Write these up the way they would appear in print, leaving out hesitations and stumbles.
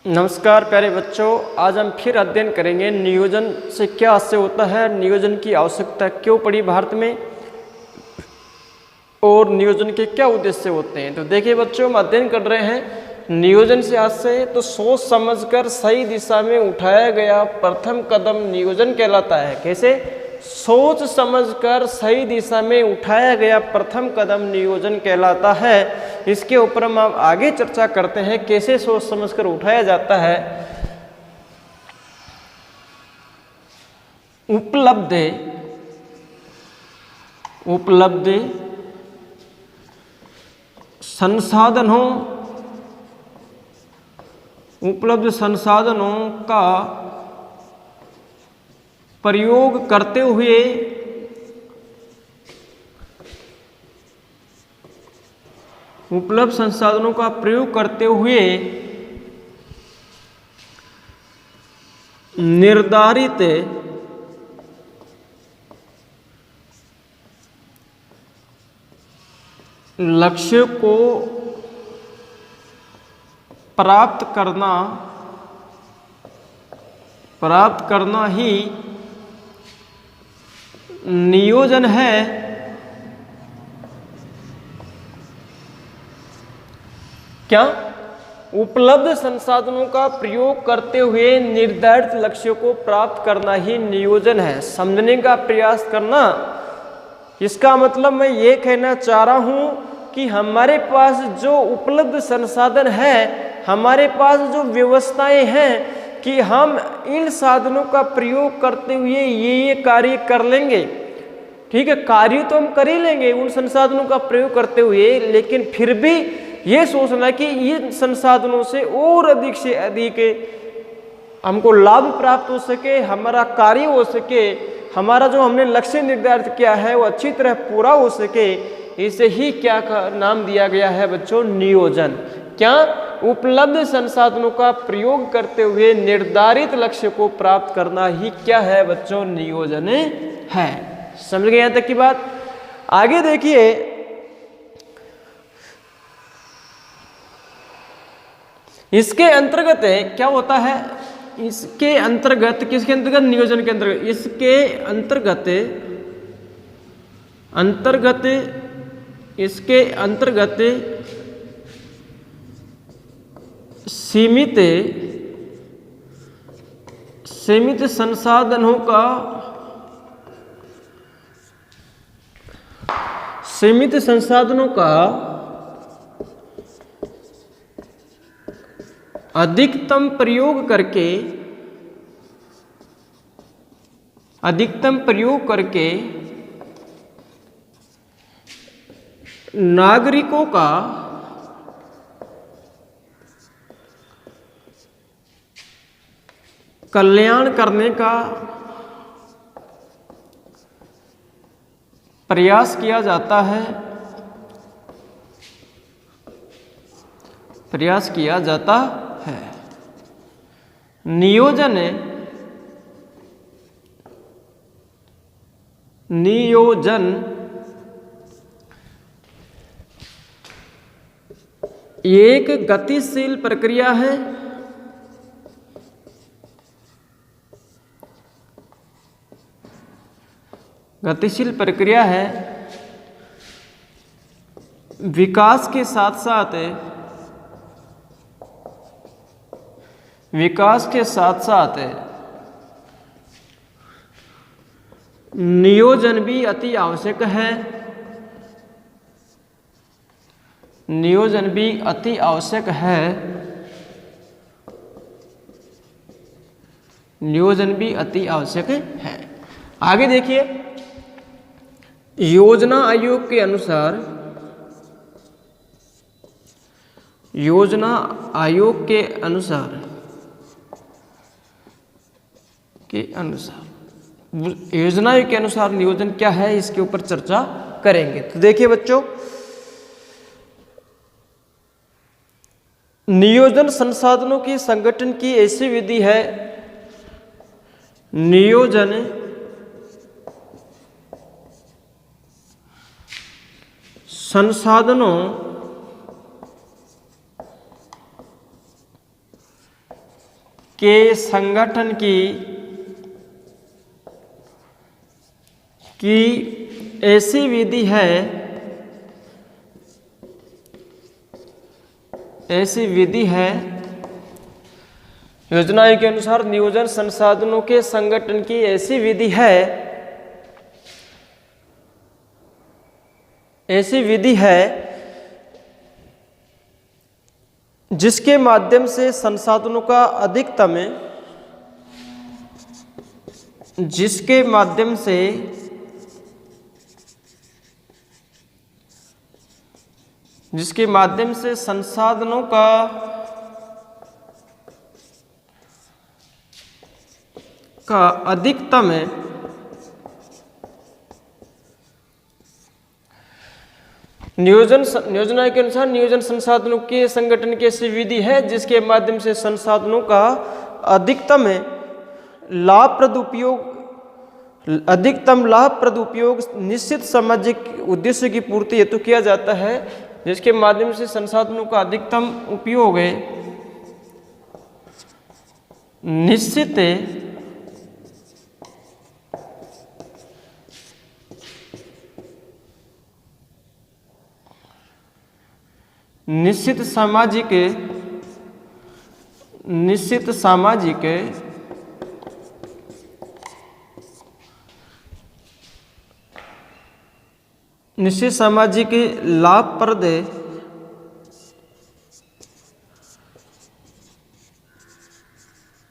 नमस्कार प्यारे बच्चों, आज हम फिर अध्ययन करेंगे नियोजन से क्या आशय होता है, नियोजन की आवश्यकता क्यों पड़ी भारत में और नियोजन के क्या उद्देश्य होते हैं। तो देखिए बच्चों, हम अध्ययन कर रहे हैं नियोजन से आशय। तो सोच समझकर सही दिशा में उठाया गया प्रथम कदम नियोजन कहलाता है। कैसे? सोच समझकर सही दिशा में उठाया गया प्रथम कदम नियोजन कहलाता है। इसके ऊपर हम आगे चर्चा करते हैं कैसे सोच समझकर उठाया जाता है। उपलब्ध संसाधनों का प्रयोग करते हुए उपलब्ध संसाधनों का प्रयोग करते हुए निर्धारित लक्ष्य को प्राप्त करना ही नियोजन है। क्या? उपलब्ध संसाधनों का प्रयोग करते हुए निर्धारित लक्ष्य को प्राप्त करना ही नियोजन है। समझने का प्रयास करना। इसका मतलब मैं ये कहना चाह रहा हूं कि हमारे पास जो उपलब्ध संसाधन है, हमारे पास जो व्यवस्थाएं हैं कि हम इन साधनों का प्रयोग करते हुए ये कार्य कर लेंगे। ठीक है, कार्य तो हम कर ही लेंगे उन संसाधनों का प्रयोग करते हुए, लेकिन फिर भी ये सोचना कि इन संसाधनों से और अधिक से अधिक हमको लाभ प्राप्त हो सके, हमारा कार्य हो सके, हमारा जो हमने लक्ष्य निर्धारित किया है वो अच्छी तरह पूरा हो सके। इसे ही क्या नाम दिया गया है बच्चों? नियोजन। क्या? उपलब्ध संसाधनों का प्रयोग करते हुए निर्धारित लक्ष्य को प्राप्त करना ही क्या है बच्चों? नियोजन है। समझ गए यहां तक की बात? आगे देखिए, इसके अंतर्गत क्या होता है? इसके अंतर्गत, किसके अंतर्गत? नियोजन के अंतर्गत। इसके अंतर्गत सीमित संसाधनों का अधिकतम प्रयोग करके नागरिकों का कल्याण करने का प्रयास किया जाता है। नियोजन एक गतिशील प्रक्रिया है। विकास के साथ नियोजन भी अति आवश्यक है। आगे देखिए, योजना आयोग के अनुसार नियोजन क्या है, इसके ऊपर चर्चा करेंगे। तो देखिए बच्चों, नियोजन संसाधनों की संगठन की ऐसी विधि है। नियोजन संसाधनों के संगठन की ऐसी विधि है, ऐसी विधि है, योजना के अनुसार नियोजन संसाधनों के संगठन की ऐसी विधि है, ऐसी विधि है जिसके माध्यम से संसाधनों का अधिकतम, जिसके माध्यम से संसाधनों का अधिकतम योजना के अनुसार नियोजन संसाधनों के संगठन की ऐसी विधि है जिसके माध्यम से संसाधनों का अधिकतम लाभप्रद उपयोग निश्चित सामाजिक उद्देश्य की पूर्ति हेतु किया जाता है, जिसके माध्यम से संसाधनों का अधिकतम उपयोग निश्चित सामाजिक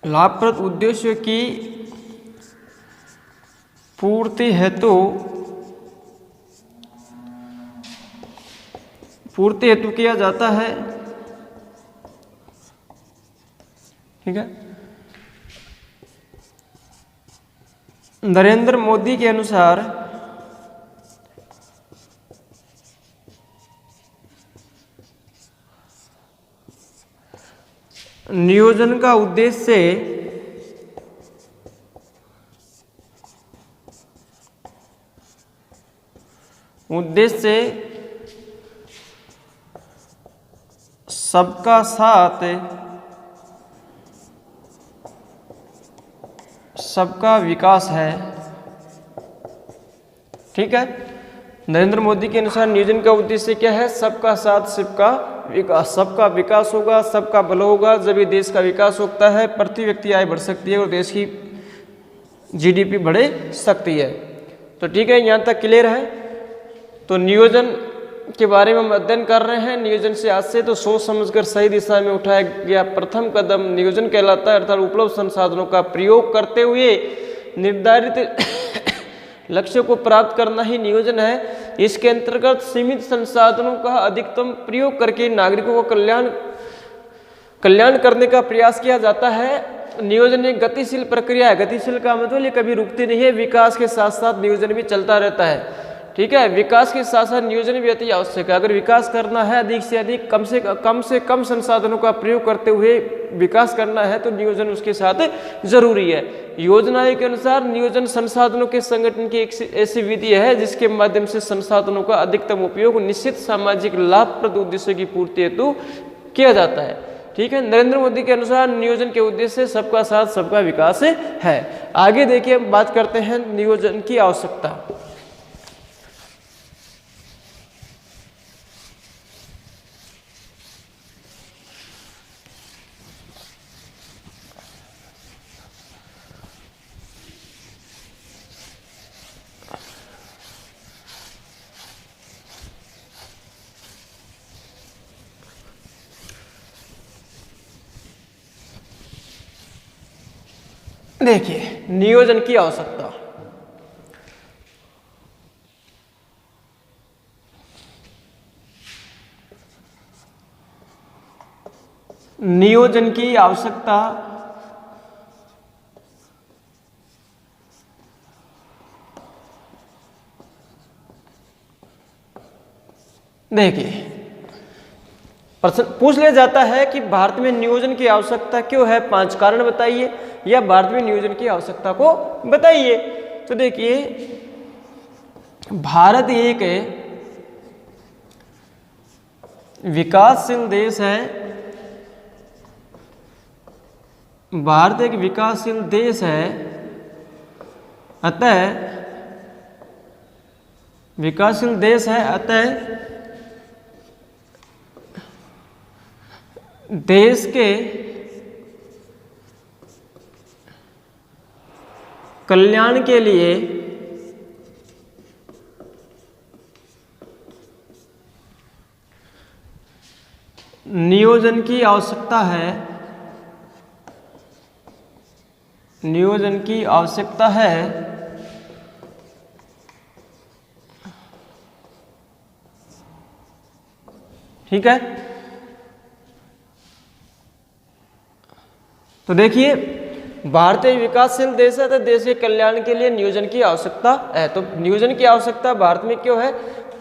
लाभप्रद उद्देश्य की पूर्ति हेतु किया जाता है। ठीक है। नरेंद्र मोदी के अनुसार नियोजन का उद्देश्य सबका साथ, सबका विकास है। ठीक है। नरेंद्र मोदी के अनुसार नियोजन का उद्देश्य क्या है? सबका साथ, सबका विकास। सबका विकास होगा, सबका भला होगा, जब ये देश का विकास होता है, प्रति व्यक्ति आय बढ़ सकती है और देश की जीडीपी बढ़ सकती है। तो ठीक है, यहाँ तक क्लियर है। तो नियोजन के बारे में हम अध्ययन कर रहे हैं। नियोजन से आज से तो सोच समझकर सही दिशा में उठाया गया प्रथम कदम नियोजन कहलाता है, अर्थात उपलब्ध संसाधनों का प्रयोग करते हुए निर्धारित लक्ष्य को प्राप्त करना ही नियोजन है। इसके अंतर्गत सीमित संसाधनों का अधिकतम प्रयोग करके नागरिकों को कल्याण करने का प्रयास किया जाता है। नियोजन एक गतिशील प्रक्रिया है। गतिशील का मतलब ये कभी रुकती नहीं है, विकास के साथ साथ नियोजन भी चलता रहता है। ठीक है। विकास के साथ साथ नियोजन भी अति आवश्यक है। अगर विकास करना है, अधिक से अधिक कम से कम संसाधनों का प्रयोग करते हुए विकास करना है, तो नियोजन उसके साथ जरूरी है। योजना के अनुसार नियोजन संसाधनों के संगठन की एक ऐसी विधि है जिसके माध्यम से संसाधनों का अधिकतम उपयोग निश्चित सामाजिक लाभप्रद उद्देश्य की पूर्ति हेतु किया जाता है। ठीक है। नरेंद्र मोदी के अनुसार नियोजन के उद्देश्य सबका साथ, सबका विकास है। आगे देखिए, हम बात करते हैं नियोजन की आवश्यकता। देखिए, नियोजन की आवश्यकता। नियोजन की आवश्यकता देखिए, प्रश्न पूछ लिया जाता है कि भारत में नियोजन की आवश्यकता क्यों है, 5 कारण बताइए, या भारत में नियोजन की आवश्यकता को बताइए। तो देखिए, भारत एक विकासशील देश है। भारत एक विकासशील देश है, अतः विकासशील देश है, अतः देश के कल्याण के लिए नियोजन की आवश्यकता है, नियोजन की आवश्यकता है। ठीक है, तो देखिए भारत एक विकासशील देश है, तो देश के कल्याण के लिए नियोजन की आवश्यकता है। तो नियोजन की आवश्यकता भारत में क्यों है?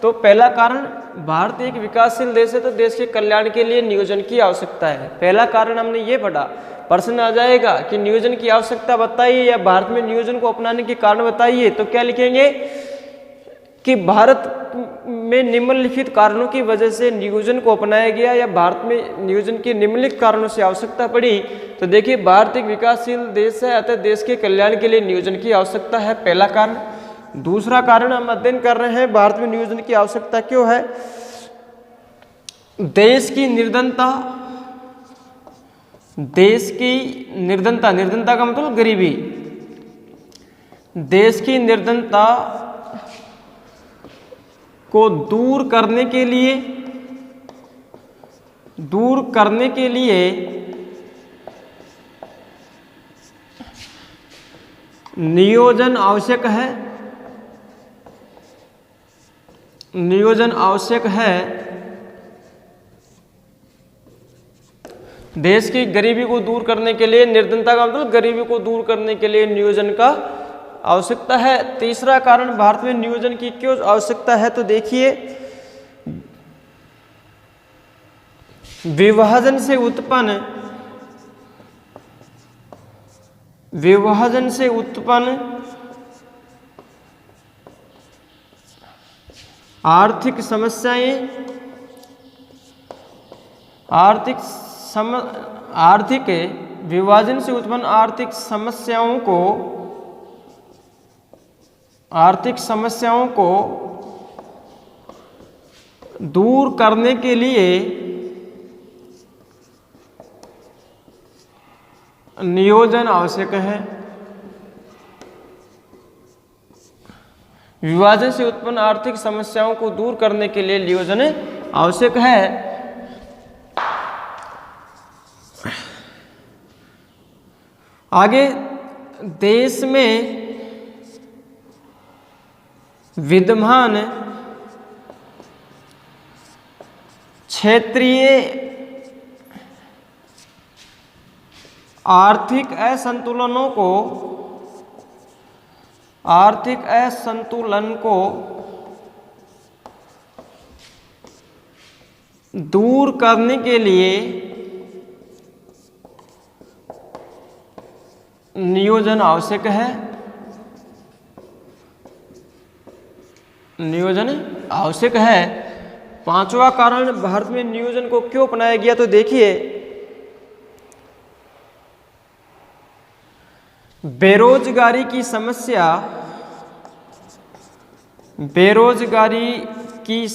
तो पहला कारण, भारत एक विकासशील देश है तो देश के कल्याण के लिए नियोजन की आवश्यकता है। पहला कारण हमने ये पढ़ा। प्रश्न आ जाएगा कि नियोजन की आवश्यकता बताइए या भारत में नियोजन को अपनाने के कारण बताइए, तो क्या लिखेंगे कि भारत में निम्नलिखित कारणों की वजह से नियोजन को अपनाया गया या भारत में नियोजन की निम्नलिखित कारणों से आवश्यकता पड़ी। तो देखिए भारत एक विकासशील देश है, अतः देश के कल्याण के लिए नियोजन की आवश्यकता है, पहला कारण। दूसरा कारण हम अध्ययन कर रहे हैं भारत में नियोजन की आवश्यकता क्यों है। देश की निर्धनता, देश की निर्धनता, निर्धनता का मतलब गरीबी, देश की निर्धनता को दूर करने के लिए नियोजन आवश्यक है, नियोजन आवश्यक है। देश की गरीबी को दूर करने के लिए, निर्धनता का मतलब गरीबी को दूर करने के लिए नियोजन का आवश्यकता है। तीसरा कारण भारत में नियोजन की क्यों आवश्यकता है, तो देखिए विभाजन से उत्पन्न आर्थिक समस्याएं, आर्थिक विभाजन से उत्पन्न आर्थिक समस्याओं को दूर करने के लिए नियोजन आवश्यक है। विभाजन से उत्पन्न आर्थिक समस्याओं को दूर करने के लिए नियोजन आवश्यक है। आगे, देश में विद्यमान क्षेत्रीय आर्थिक असंतुलन को दूर करने के लिए नियोजन आवश्यक है, नियोजन आवश्यक है। पांचवा कारण भारत में नियोजन को क्यों अपनाया गया, तो देखिए बेरोजगारी की समस्या, बेरोजगारी की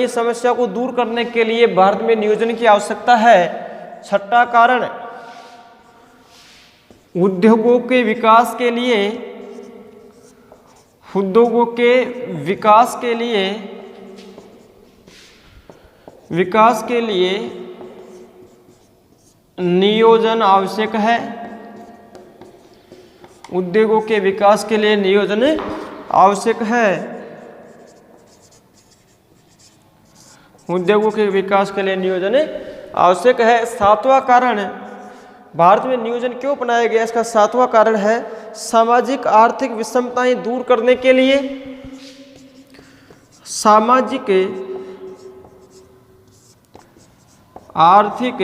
समस्या को दूर करने के लिए भारत में नियोजन की आवश्यकता है। छठा कारण उद्योगों के विकास के लिए नियोजन आवश्यक है। उद्योगों के विकास के लिए नियोजन आवश्यक है। उद्योगों के विकास के लिए नियोजन आवश्यक है। सातवां कारण भारत में नियोजन क्यों अपनाया गया, इसका सातवां कारण है सामाजिक आर्थिक विषमताएं दूर करने के लिए, सामाजिक आर्थिक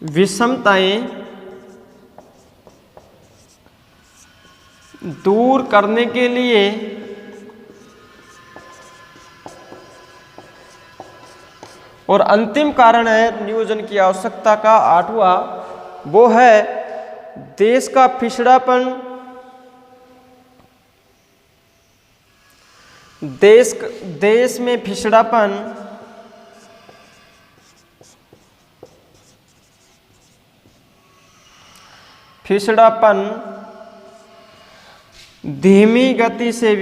विषमताएं दूर करने के लिए और अंतिम कारण है नियोजन की आवश्यकता का 8वां, वो है देश का पिछड़ापन। देश में पिछड़ापन धीमी गति से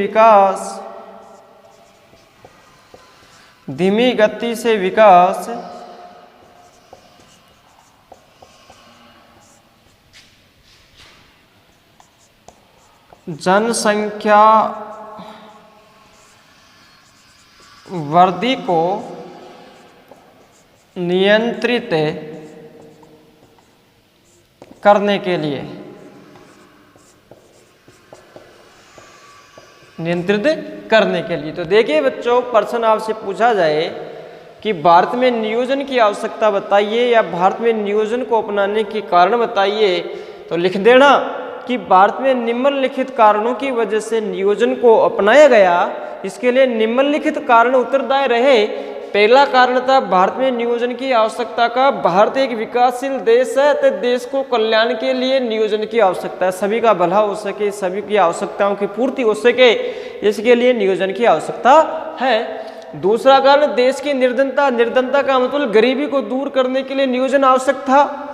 विकास जनसंख्या वृद्धि को नियंत्रित करने के लिए तो देखिए बच्चों, प्रश्न आपसे पूछा जाए कि भारत में नियोजन की आवश्यकता बताइए या भारत में नियोजन को अपनाने के कारण बताइए, तो लिख देना कि भारत में निम्नलिखित कारणों की वजह से नियोजन को अपनाया गया। इसके लिए निम्नलिखित कारण उत्तरदायी रहे। पहला कारण था भारत में नियोजन की आवश्यकता का, भारत एक विकासशील देश है तो देश को कल्याण के लिए नियोजन की आवश्यकता है, सभी का भला हो सके, सभी की आवश्यकताओं की पूर्ति हो सके, इसके लिए नियोजन की आवश्यकता है। दूसरा कारण देश की निर्धनता का मतलब गरीबी को दूर करने के लिए नियोजन आवश्यक था।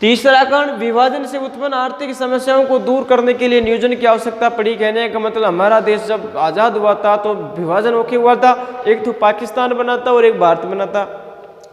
तीसरा कारण विभाजन से उत्पन्न आर्थिक समस्याओं को दूर करने के लिए नियोजन की आवश्यकता पड़ी। कहने का मतलब हमारा देश जब आज़ाद हुआ था तो विभाजन होके हुआ था, एक तो पाकिस्तान बना था और एक भारत बना था।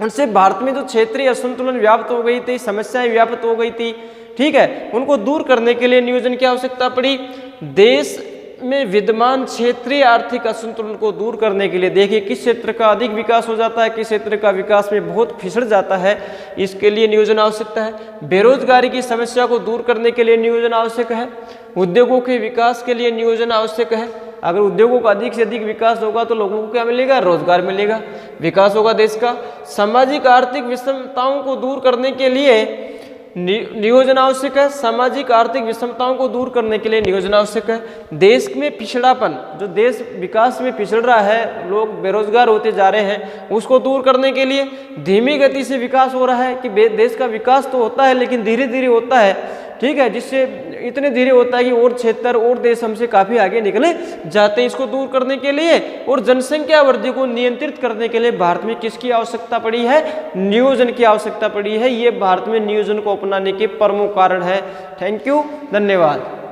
उनसे भारत में जो क्षेत्रीय असंतुलन व्याप्त हो गई थी, समस्याएं व्याप्त हो गई थी, ठीक है, उनको दूर करने के लिए नियोजन की आवश्यकता पड़ी। देश में विद्यमान क्षेत्रीय आर्थिक असंतुलन को दूर करने के लिए देखिए किस क्षेत्र का अधिक विकास हो जाता है, किस क्षेत्र का विकास में बहुत फिसड़ जाता है, इसके लिए नियोजन आवश्यकता है। बेरोजगारी की समस्या को दूर करने के लिए नियोजन आवश्यक है। उद्योगों के विकास के लिए नियोजन आवश्यक है। अगर उद्योगों का अधिक से अधिक विकास होगा तो लोगों को क्या मिलेगा? रोजगार मिलेगा, विकास होगा देश का। सामाजिक आर्थिक विषमताओं को दूर करने के लिए नियोजन आवश्यक है। सामाजिक आर्थिक विषमताओं को दूर करने के लिए नियोजन आवश्यक है। देश में पिछड़ापन, जो देश विकास में पिछड़ रहा है, लोग बेरोजगार होते जा रहे हैं, उसको दूर करने के लिए धीमी गति से विकास हो रहा है कि देश का विकास तो होता है लेकिन धीरे धीरे होता है, ठीक है, जिससे इतने धीरे होता है कि और क्षेत्र और देश हमसे काफ़ी आगे निकले जाते हैं। इसको दूर करने के लिए और जनसंख्या वृद्धि को नियंत्रित करने के लिए भारत में किसकी आवश्यकता पड़ी है? नियोजन की आवश्यकता पड़ी है। ये भारत में नियोजन को अपनाने के प्रमुख कारण है। थैंक यू, धन्यवाद।